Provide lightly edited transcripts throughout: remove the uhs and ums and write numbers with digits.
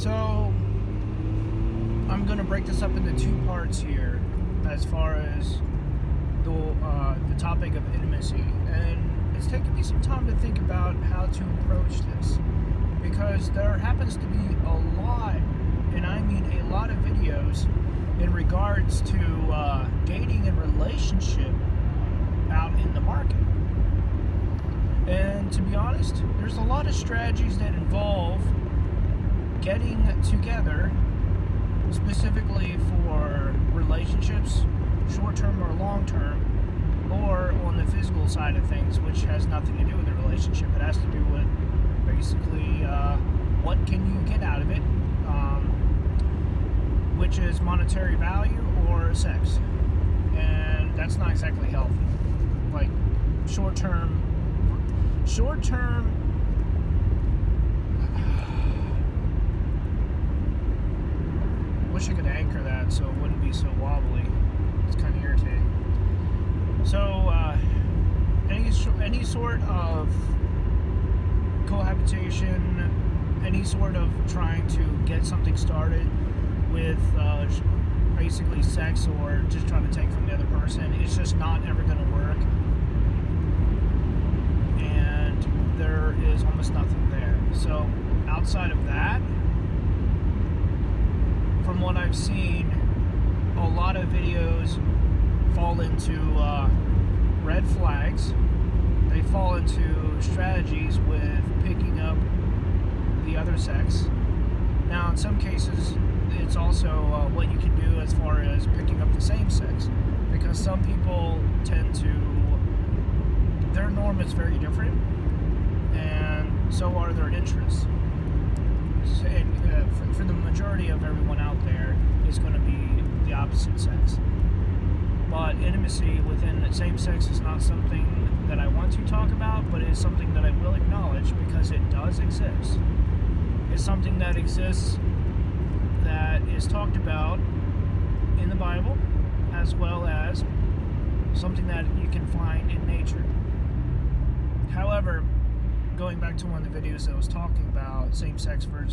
So, I'm going to break this up into two parts here as far as the topic of intimacy. And it's taken me some time to think about how to approach this, because there happens to be a lot, and I mean a lot of videos in regards to dating and relationship out in the market. And to be honest, there's a lot of strategies that involve getting together specifically for relationships, short-term or long-term, or on the physical side of things, which has nothing to do with the relationship. It has to do with basically what can you get out of it, which is monetary value or sex. And that's not exactly healthy. Like short-term wish I could anchor that so it wouldn't be so wobbly. It's kind of irritating. So any sort of cohabitation, any sort of trying to get something started with basically sex or just trying to take from the other person, it's just not ever going to work. And there is almost nothing there. So outside of that, from what I've seen, a lot of videos fall into red flags. They fall into strategies with picking up the other sex. Now, in some cases, it's also what you can do as far as picking up the same sex, because some people tend to, their norm is very different, and so are their interests. And for the majority of everyone out there, it's going to be the opposite sex. But intimacy within the same sex is not something that I want to talk about, but it is something that I will acknowledge because it does exist. It's something that exists, that is talked about in the Bible, as well as something that you can find in nature. However, going back to one of the videos that was talking about same-sex I'm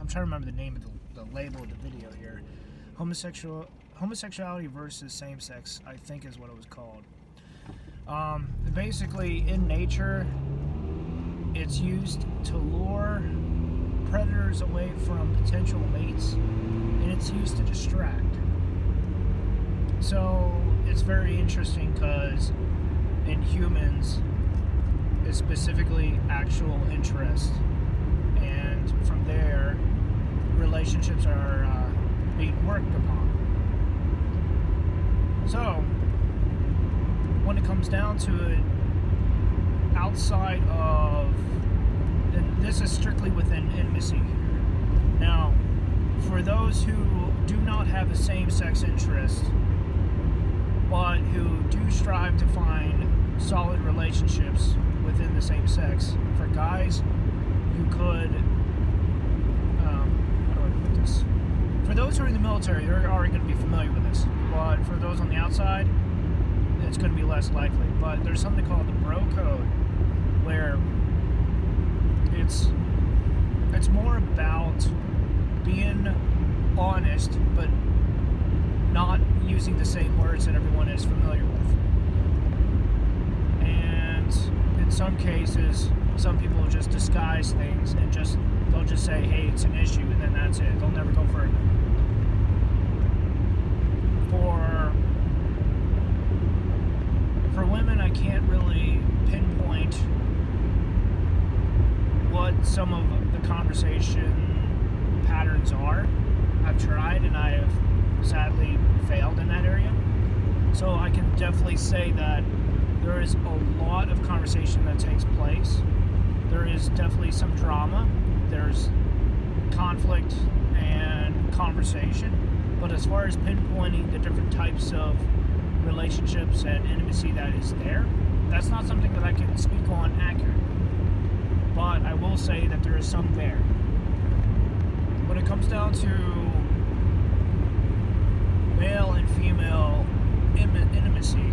trying to remember the name of the label of the video here. Homosexuality versus same-sex, I think is what it was called. Basically, in nature, it's used to lure predators away from potential mates, and it's used to distract. So it's very interesting because in humans, it's specifically actual interest, and from there, relationships are being worked upon. So when it comes down to it, outside of, and this is strictly within intimacy. Now, for those who do not have a same-sex interest, but who do strive to find solid relationships within the same sex, for guys, you could, how do I put this? For those who are in the military, they're already going to be familiar with this, but for those on the outside, it's going to be less likely. But there's something called the bro code, where it's more about being honest, but not using the same words that everyone is familiar with. And in some cases, some people just disguise things and they'll just say, hey, it's an issue, and then that's it. They'll never go further. For women, I can't really pinpoint what some of the conversation patterns are. I've tried and I have sadly failed in that area. So I can definitely say that there is a lot of conversation that takes place. There is definitely some drama. There's conflict and conversation. But as far as pinpointing the different types of relationships and intimacy that is there, that's not something that I can speak on accurately. But I will say that there is some there. When it comes down to male and female intimacy,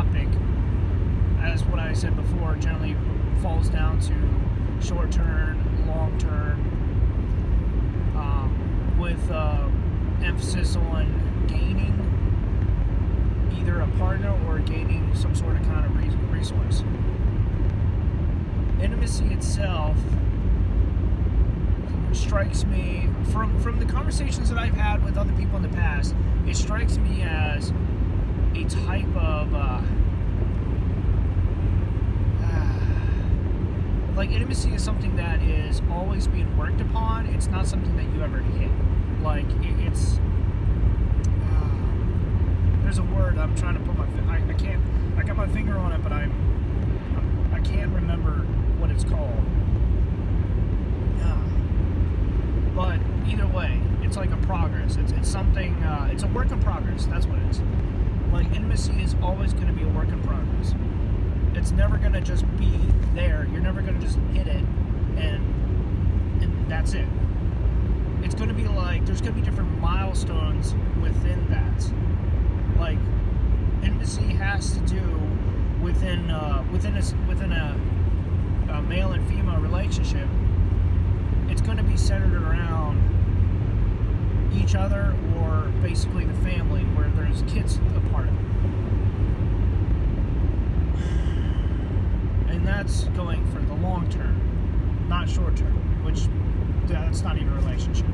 topic, as what I said before, generally falls down to short-term, long-term, with emphasis on gaining either a partner or gaining some sort of kind of resource. Intimacy itself strikes me, from the conversations that I've had with other people in the past, it strikes me as a type of like, intimacy is something that is always being worked upon. It's not something that you ever hit. Like, it's there's a word I'm trying to put I got my finger on it, but I can't remember what it's called. But either way, it's like a progress. It's something, it's a work in progress. That's what it is. Like, intimacy is always going to be a work in progress. It's never going to just be there. You're never going to just hit it and that's it. It's going to be like, there's going to be different milestones within that. Like, intimacy has to do within a male and female relationship. It's going to be centered around each other, or basically the family, where there's kids a part of it. And that's going for the long term, not short term, which that's not even a relationship.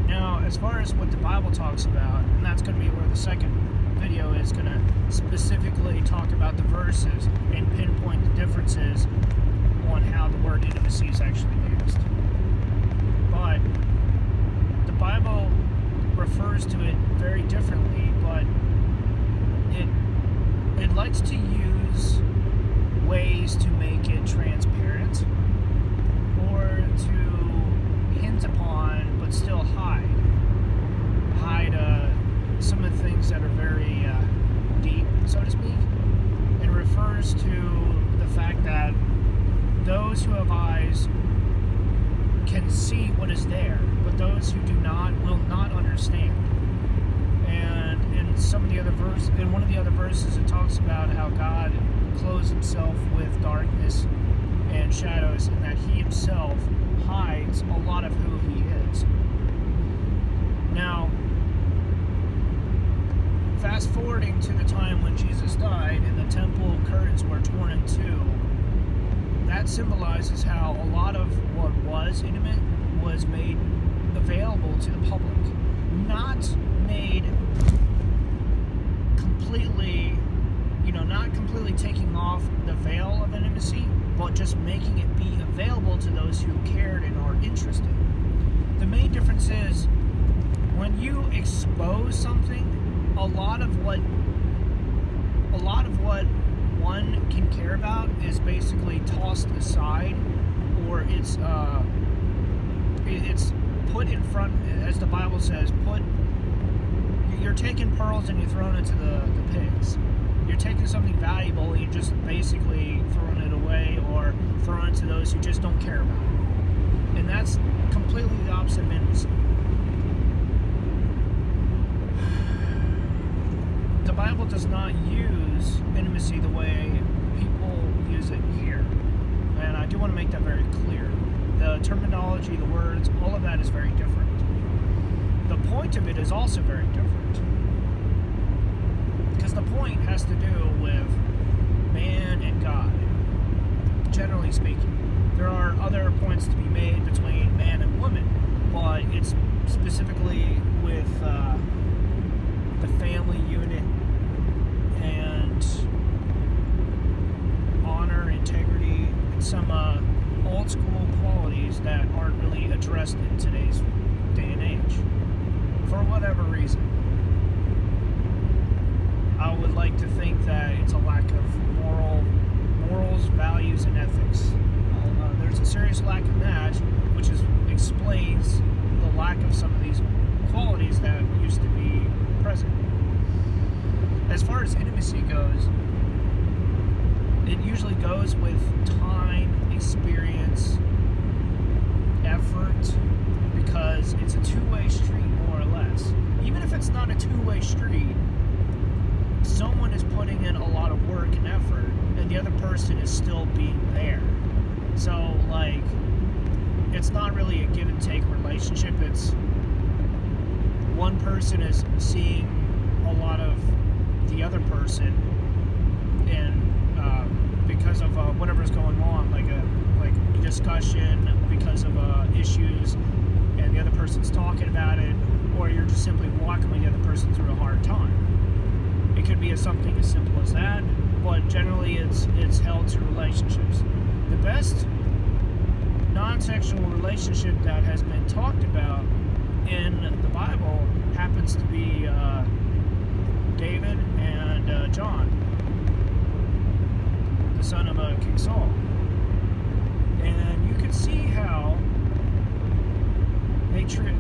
Now, as far as what the Bible talks about, and that's going to be where the second video is going to specifically talk about the verses and pinpoint the differences on how the word intimacy is actually used. But the Bible refers to it very differently, but it likes to use ways to make it transparent, or to hint upon but still hide some of the things that are very deep, so to speak. It refers to the fact that those who have eyes can see what is there, but those who do not will not understand. And in one of the other verses, it talks about how God clothes himself with darkness and shadows, and that he himself hides a lot of who he is. Now, fast forwarding to the time when Jesus died and the temple curtains were torn in two, that symbolizes how a lot of what was intimate was made available to the public. Not made completely, not completely taking off the veil of intimacy, but just making it be available to those who cared and are interested. The main difference is, when you expose something, a lot of what one can care about is basically tossed aside, or it's put in front, as the Bible says. You're taking pearls and you're throwing it to the pigs. You're taking something valuable and you're just basically throwing it away, or throwing it to those who just don't care about it. And that's completely the opposite of intimacy. The Bible does not use intimacy the way people use it here. And I do want to make that very clear. The terminology, the words, all of that is very different. The point of it is also very different. Because the point has to do with man and God, generally speaking. There are other points to be made between man and woman, but it's specifically with the family unit and honor, integrity, and some old school qualities that aren't really addressed in today's day and age, for whatever reason. I would like to think that it's a lack of morals, values, and ethics. There's a serious lack of that, which explains the lack of some of these qualities that used to be present. As far as intimacy goes, it usually goes with time, experience, effort, because it's a two-way street, more or less. Even if it's not a two-way two-way street, someone is putting in a lot of work and effort, and the other person is still being there. So, like, it's not really a give and take relationship. It's one person is seeing a lot of the other person, and because of whatever's going on, like discussion, because of issues, and the other person's talking about it, or you're just simply walking with the other person through a hard time. It could be something as simple as that, but generally it's held to relationships. The best non-sexual relationship that has been talked about in the Bible happens to be David and John, the son of King Saul. And you can see how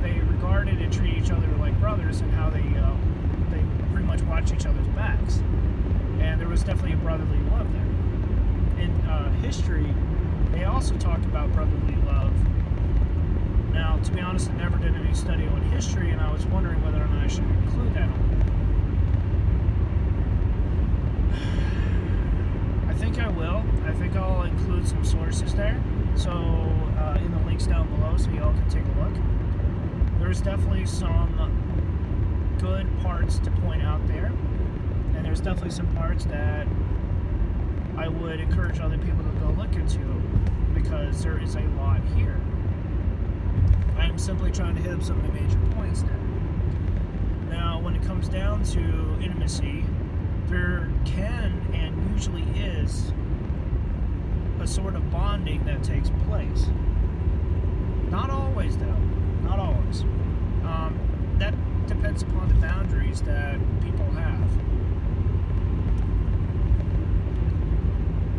they regarded and treat each other like brothers, and how they pretty much watch each other's backs. And there was definitely a brotherly love there. In history, they also talked about brotherly love. Now, to be honest, I never did any study on history, and I was wondering whether or not I should include that on there. I think I will. I think I'll include some sources there, so in the links down below, so y'all can take a look. There's definitely some good parts to point out there, and there's definitely some parts that I would encourage other people to go look into, because there is a lot here. I am simply trying to hit up some of the major points there. Now, when it comes down to intimacy, there can and usually is a sort of bonding that takes place. Not always, though. Not always. That depends upon the boundaries that people have.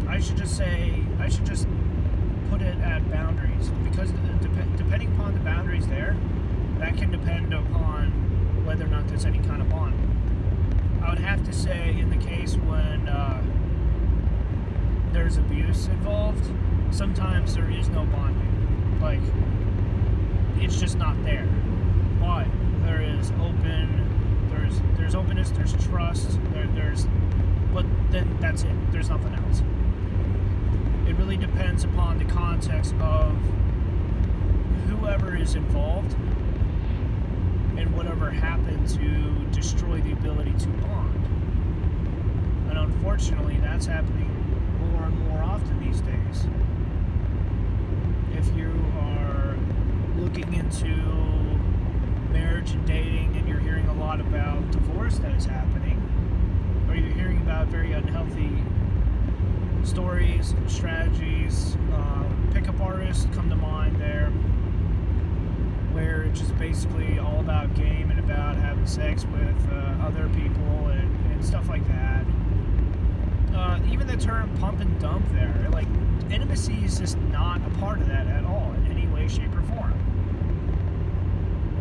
I should just put it at boundaries, because depending upon the boundaries there, that can depend upon whether or not there's any kind of bond. I would have to say, in the case when there's abuse involved, sometimes there is no bonding. Like, it's just not there. But there is there's openness, there's trust, but then that's it. There's nothing else. It really depends upon the context of whoever is involved and whatever happened to destroy the ability to bond. And unfortunately, that's happening more and more often these days. If you are looking into marriage and dating, and you're hearing a lot about divorce that is happening, or you're hearing about very unhealthy stories, strategies, pickup artists come to mind there, where it's just basically all about game and about having sex with other people and stuff like that. Even the term pump and dump there, like, intimacy is just not a part of that at all in any way, shape, or form.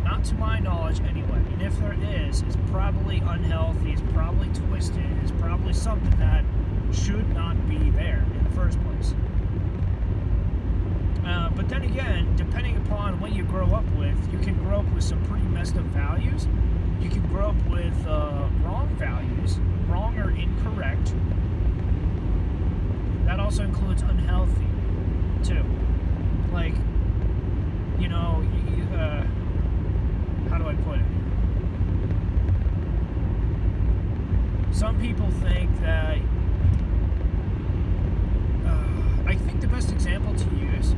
Not to my knowledge, anyway. And if there is, it's probably unhealthy, it's probably twisted, it's probably something that should not be there in the first place. But then again, depending upon what you grow up with, you can grow up with some pretty messed up values. You can grow up with wrong values, wrong or incorrect. That also includes unhealthy, too. Like, you know, how do I put it? Some people think that, I think the best example to use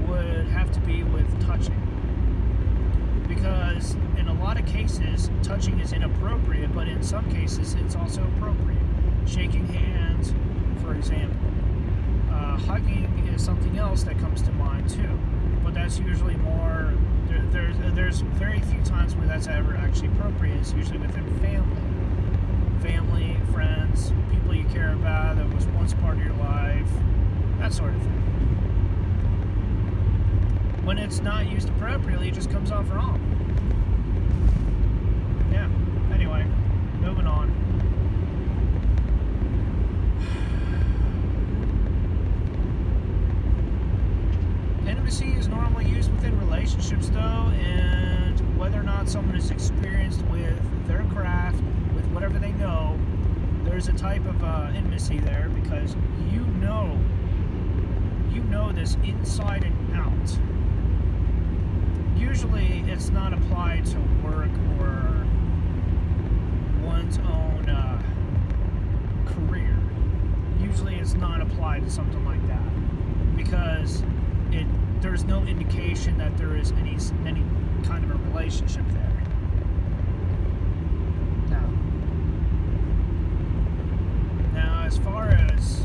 would have to be with touching. Because in a lot of cases, touching is inappropriate, but in some cases, it's also appropriate. Shaking hands, for example. Hugging is something else that comes to mind, too. But that's usually more, there's very few times where that's ever actually appropriate. It's usually within family, friends, people you care about, that was once part of your life, that sort of thing. When it's not used appropriately, it just comes off wrong. Yeah, anyway, moving on. Intimacy is normally used within relationships, though, and whether or not someone is experienced with their craft, with whatever they know, there's a type of intimacy there, because you know this inside and out. Usually it's not applied to work or one's own career. Usually it's not applied to something like that, because there's no indication that there is any kind of a relationship there. Now as far as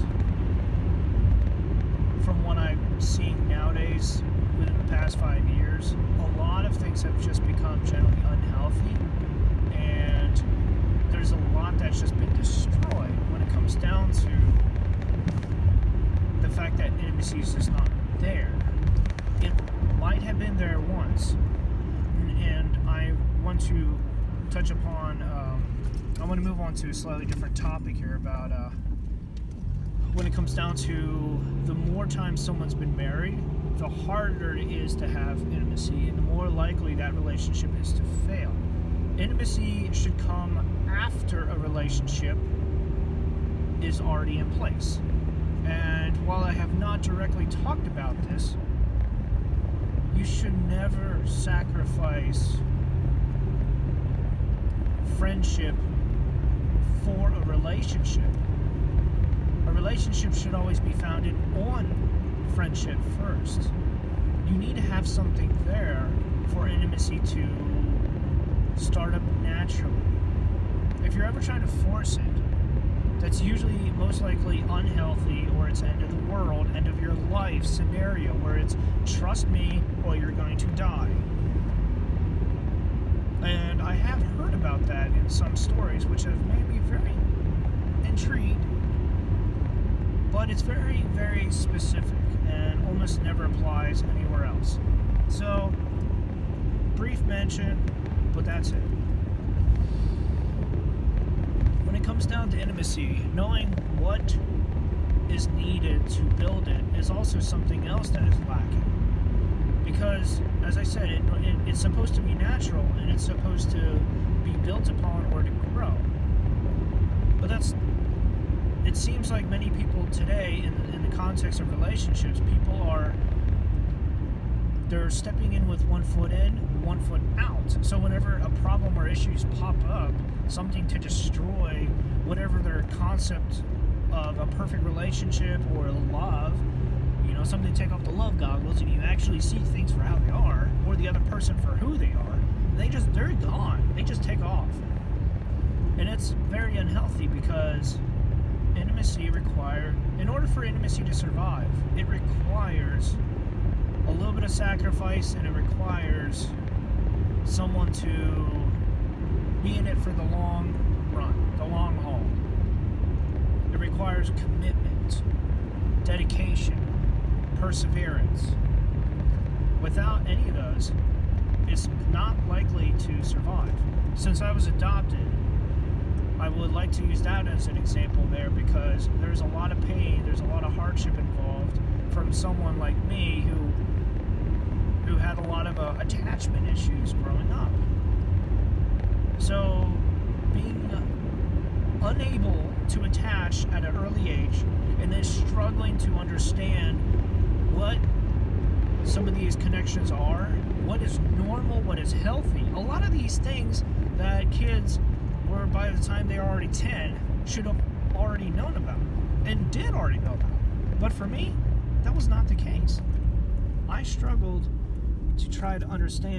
from what I'm seeing nowadays within the past 5 years, a lot of things have just become generally unhealthy, and there's a lot that's just been destroyed when it comes down to the fact that intimacy is just not there. It might have been there once, and I want to touch upon, I want to move on to a slightly different topic here about when it comes down to the more time someone's been married, the harder it is to have intimacy, and the more likely that relationship is to fail. Intimacy should come after a relationship is already in place. And while I have not directly talked about this, you should never sacrifice friendship for a relationship. A relationship should always be founded on friendship first. You need to have something there for intimacy to start up naturally. If you're ever trying to force it, that's usually most likely unhealthy, or it's end of the world, end of your life scenario, where it's trust me or you're going to die. And I have heard about that in some stories, which have made me very intrigued. But it's very, very specific and almost never applies anywhere else. So, brief mention, but that's it. When it comes down to intimacy, knowing what is needed to build it is also something else that is lacking. Because, as I said, it's supposed to be natural, and it's supposed to be built upon or to grow. But it seems like many people today, in the context of relationships, they're stepping in with 1 foot in, 1 foot out. So whenever a problem or issues pop up, something to destroy whatever their concept of a perfect relationship or love, something to take off the love goggles and you actually see things for how they are, or the other person for who they are, they're gone. They just take off. And it's very unhealthy, because in order for intimacy to survive, it requires a little bit of sacrifice, and it requires someone to be in it for the long run, the long haul. It requires commitment, dedication, perseverance. Without any of those, it's not likely to survive. Since I was adopted, I would like to use that as an example there, because there's a lot of pain, there's a lot of hardship involved from someone like me who had a lot of attachment issues growing up. So being unable to attach at an early age, and then struggling to understand what some of these connections are, what is normal, what is healthy. A lot of these things that kids were, by the time they are already 10, should have already known about, and did already know about. But for me, that was not the case. I struggled to try to understand